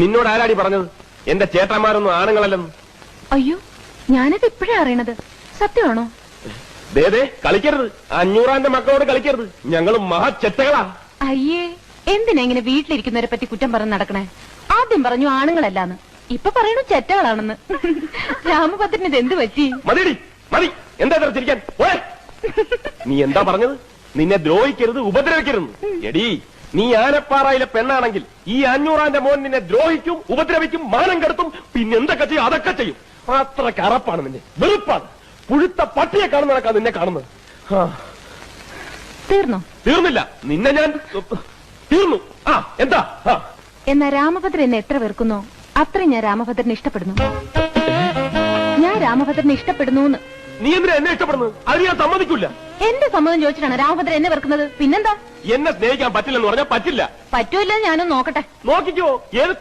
നിന്നോട് ആരാടി പറഞ്ഞത് എന്റെ ചേട്ടന്മാരൊന്നും ആണുങ്ങളല്ലെന്ന്? അയ്യോ, ഞാനത് ഇപ്പോഴേ അറിയണത്. സത്യമാണോ? ദേ കളിക്കരുത്, 500 മക്കളോട് കളിക്കരുത്. ഞങ്ങൾ മഹാചെറ്റകളാ. അയ്യേ, എന്തിനാ ഇങ്ങനെ വീട്ടിലിരിക്കുന്നവരെ പറ്റി കുറ്റം പറഞ്ഞ് നടക്കണേ? ആദ്യം പറഞ്ഞു ആണുങ്ങളല്ലാന്ന്, ഇപ്പൊ പറയണു ചെറ്റകളാണെന്ന്. രാമഭദ്രന് ഇത് എന്ത് പറ്റി? മതിയടി, മതി. എന്താ ചിരിക്കാൻ? നീ എന്താ പറഞ്ഞത്? നിന്നെ ദ്രോഹിക്കരുത്, ഉപദ്രവിക്കരുത്. എടി, നീ ആനപ്പാറയിലെ പെണ്ണാണെങ്കിൽ ഈ 500 മോൻ നിന്നെ ദ്രോഹിക്കും, ഉപദ്രവിക്കും, മാനം കെടുത്തും, പിന്നെ എന്തൊക്കെ ചെയ്യും? അതൊക്കെ ചെയ്യും. അത്ര കറപ്പാണ് നിന്നെ, വെറുപ്പാണ്. പുഴുത്ത പട്ടിയെ കാണുന്നതൊക്കെ നിന്നെ കാണുന്നത്. തീർന്നോ? തീർന്നില്ല, നിന്നെ ഞാൻ തീർന്നു. എന്താ? എന്നാ രാമഭദ്രൻ എന്നെ എത്ര വെറുക്കുന്നോ അത്രയും ഞാൻ രാമഭദ്രനെ ഇഷ്ടപ്പെടുന്നു. ഞാൻ രാമഭദ്രനെ ഇഷ്ടപ്പെടുന്നു. നീ എന്തിനാ എന്നെ ഇഷ്ടപ്പെടുന്നത്? അത് ഞാൻ സമ്മതിക്കില്ല. എന്റെ സമ്മതം ചോദിച്ചിട്ടാണ് രാമഭദ്രൻ എന്നെ വെറുക്കുന്നത്. പിന്നെന്താ? എന്നെ സ്നേഹിക്കാൻ പറ്റില്ലെന്ന് പറഞ്ഞാൽ പറ്റില്ല. പറ്റൂല്ല, ഞാനൊന്ന് നോക്കട്ടെ. നോക്കിക്കോ, ഏത്